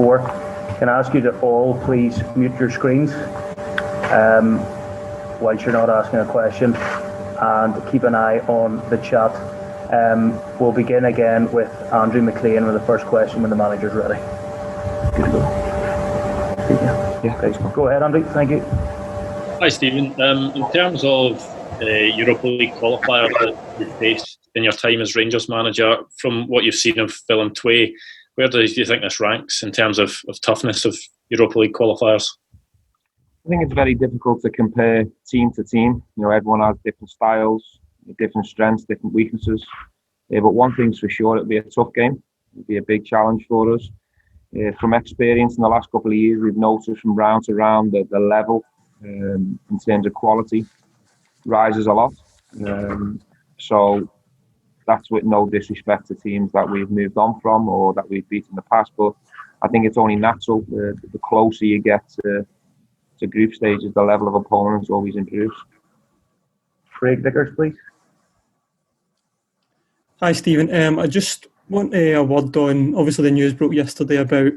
4. Can I ask you to all please mute your screens whilst you're not asking a question, and keep an eye on the chat. We'll begin again with Andrew McLean with the first question when the manager's ready. Good to go. Yeah. Okay. Go ahead, Andrew. Thank you. Hi, Steven. In terms of Europa League qualifier that you faced in your time as Rangers manager, from what you've seen of WIlliem II, where do you think this ranks in terms of toughness of Europa League qualifiers? I think it's very difficult to compare team to team. Everyone has different styles, different strengths, different weaknesses. But one thing's for sure, it'll be a tough game. It'll be a big challenge for us. From experience in the last couple of years, we've noticed from round to round that the level in terms of quality rises a lot. So that's with no disrespect to teams that we've moved on from or that we've beaten in the past. But I think it's only natural. The closer you get to group stages, the level of opponents always improves. Craig Dickers, please. Hi, Steven. I just want a word on, obviously the news broke yesterday about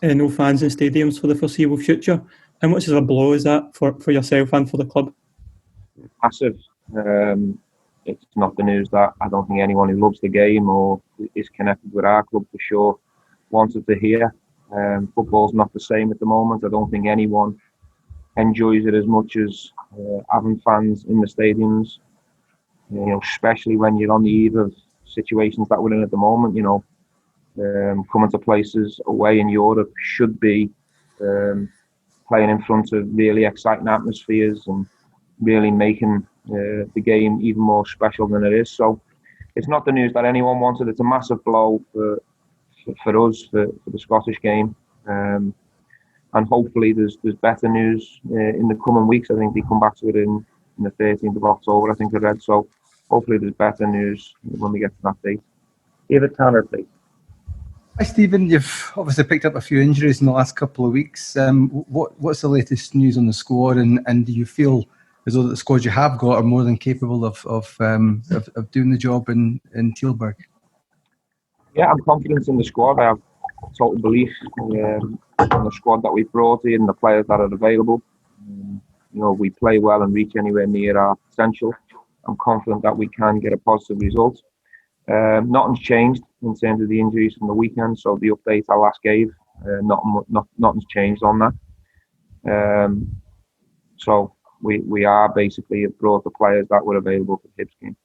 no fans in stadiums for the foreseeable future. How much of a blow is that for yourself and for the club? Massive. It's not the news that I don't think anyone who loves the game or is connected with our club for sure wanted to hear. Football's not the same at the moment. I don't think anyone enjoys it as much as having fans in the stadiums. Especially when you're on the eve of situations that we're in at the moment. Coming to places away in Europe should be playing in front of really exciting atmospheres and really making the game even more special than it is. So it's not the news that anyone wanted. It's a massive blow for us, for the Scottish game. And hopefully there's better news in the coming weeks. I think they come back to it in the 13th of October, I think I read. So hopefully there's better news when we get to that date. David Tanner, please. Hi, Steven. You've obviously picked up a few injuries in the last couple of weeks. What's the latest news on the squad, and do you feel as though the squad you have got are more than capable of doing the job in Tilburg? Yeah, I'm confident in the squad. I have total belief in the squad that we've brought in, the players that are available. We play well and reach anywhere near our potential. I'm confident that we can get a positive result. Nothing's changed in terms of the injuries from the weekend, so the update I last gave, nothing's changed on that. So we are basically have brought the players that were available for the Hibs game.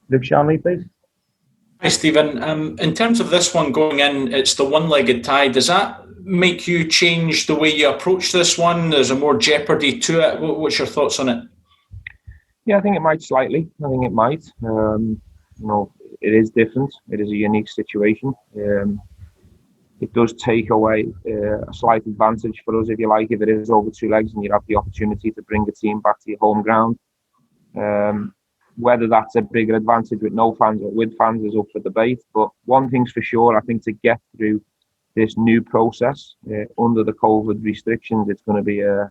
Luke Shanley, please. Hi, Steven. In terms of this one going in, it's the one-legged tie. Does that make you change the way you approach this one? There's a more jeopardy to it. What's your thoughts on it? Yeah, I think it might slightly. I think it might. It is different. It is a unique situation. It does take away a slight advantage for us, if you like, if it is over 2 legs and you have the opportunity to bring the team back to your home ground. Whether that's a bigger advantage with no fans or with fans is up for debate. But one thing's for sure, I think to get through this new process under the COVID restrictions, it's going to be a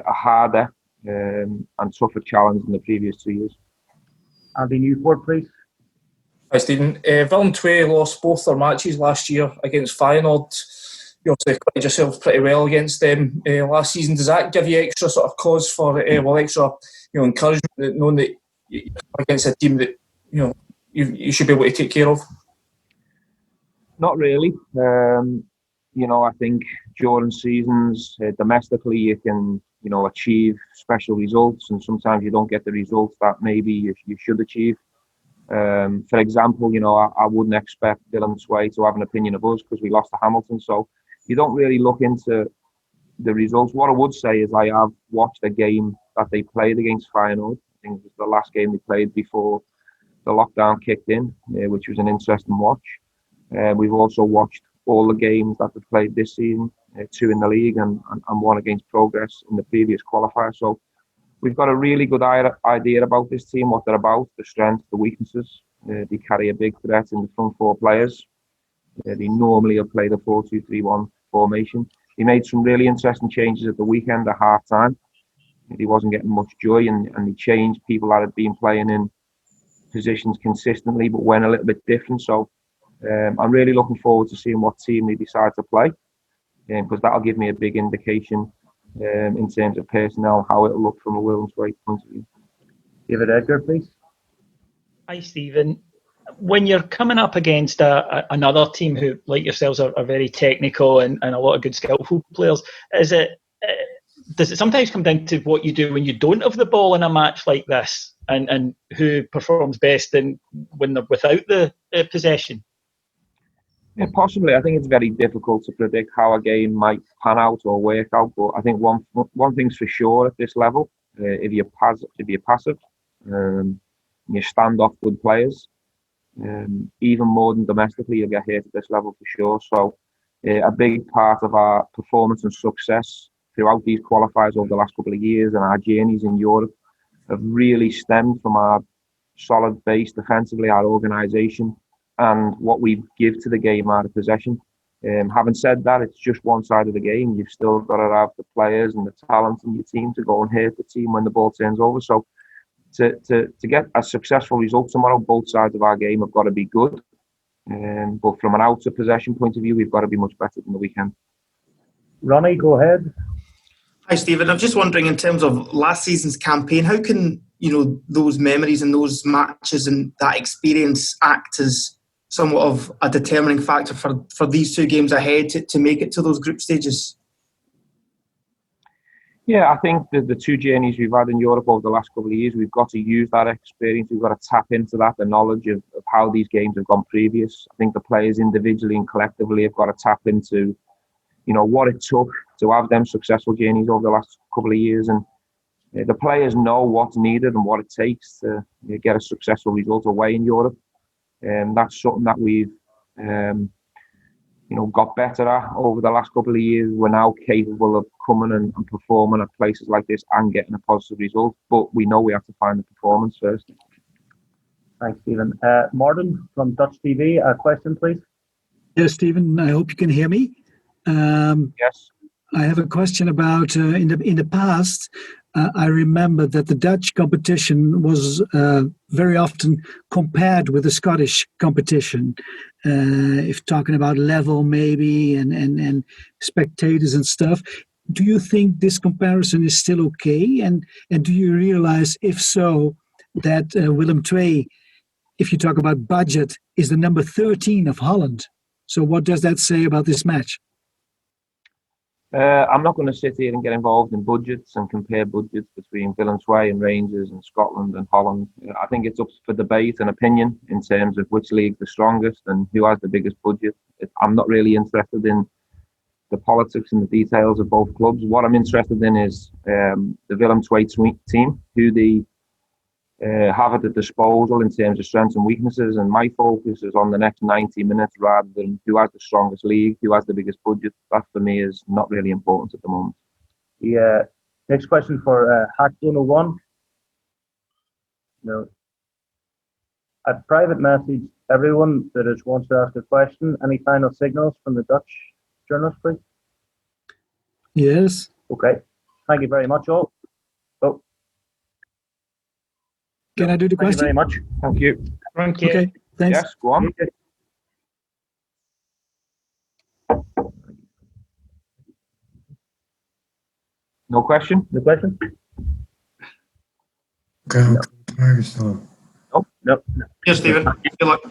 harder and tougher challenge than the previous 2 years. Andy Newport, please. Hi, Stephen. WIlliem II lost both their matches last year against Feyenoord. You obviously played yourself pretty well against them last season. Does that give you extra sort of cause for extra encouragement, knowing that you're against a team that you should be able to take care of? Not really. I think during seasons domestically you can achieve special results, and sometimes you don't get the results that maybe you should achieve. For example, I wouldn't expect WIlliem II to have an opinion of us because we lost to Hamilton. So you don't really look into the results. What I would say is I have watched a game that they played against Feyenoord. I think it was the last game they played before the lockdown kicked in, which was an interesting watch. We've also watched all the games that they've played this season, 2 in the league and 1 against Progress in the previous qualifier. So we've got a really good idea about this team, what they're about, the strengths, the weaknesses. They carry a big threat in the front 4 players. They normally have played a 4-2-3-1 formation. He made some really interesting changes at the weekend at half-time. He wasn't getting much joy, and he changed people that had been playing in positions consistently but went a little bit different. So I'm really looking forward to seeing what team they decide to play. because that'll give me a big indication in terms of personnel, how it'll look from a Willem II point of view. David Edgar, please. Hi, Stephen. When you're coming up against another team who, like yourselves, are very technical and a lot of good skillful players, does it sometimes come down to what you do when you don't have the ball in a match like this, and who performs best when they're without the possession? Yeah, possibly. I think it's very difficult to predict how a game might pan out or work out. But I think one thing's for sure at this level: if you're passive, you stand off good players. Even more than domestically, you'll get hit at this level for sure. So, a big part of our performance and success throughout these qualifiers over the last couple of years and our journeys in Europe have really stemmed from our solid base defensively, our organisation, and what we give to the game out of possession. Having said that, it's just one side of the game. You've still got to have the players and the talent in your team to go and hurt the team when the ball turns over. So to get a successful result tomorrow, both sides of our game have got to be good. But from an out of possession point of view, we've got to be much better than the weekend. Ronnie, go ahead. Hi, Stephen. I'm just wondering, in terms of last season's campaign, how can those memories and those matches and that experience act as somewhat of a determining factor for these two games ahead to make it to those group stages? Yeah, I think the two journeys we've had in Europe over the last couple of years, we've got to use that experience. We've got to tap into that, the knowledge of how these games have gone previous. I think the players individually and collectively have got to tap into, what it took to have them successful journeys over the last couple of years. And the players know what's needed and what it takes to get a successful result away in Europe. That's something that we've got better at over the last couple of years. We're now capable of coming and performing at places like this and getting a positive result, but we know we have to find the performance first. Thanks, Stephen. Martin from Dutch TV, a question, please. Yes, Stephen, I hope you can hear me. Yes. I have a question about in the past. I remember that the Dutch competition was very often compared with the Scottish competition. If talking about level maybe and spectators and stuff, do you think this comparison is still okay? And do you realize, if so, that Willem II, if you talk about budget, is the number 13 of Holland? So what does that say about this match? I'm not going to sit here and get involved in budgets and compare budgets between Willem II and Rangers and Scotland and Holland. I think it's up for debate and opinion in terms of which league's the strongest and who has the biggest budget. I'm not really interested in the politics and the details of both clubs. What I'm interested in is the Willem II team, who they have at the disposal in terms of strengths and weaknesses, and my focus is on the next 90 minutes rather than who has the strongest league, who has the biggest budget. That for me is not really important at the moment. Yeah. Next question for Hack101. A private message, everyone that wants to ask a question. Any final signals from the Dutch journalist, please? Yes. Okay. Thank you very much, all. Oh. Can I do the question? Thank you very much. Thank you. Thank you. Okay, thanks. Yes, go on. No question? The question? Okay. No. Here, Stephen. Good luck.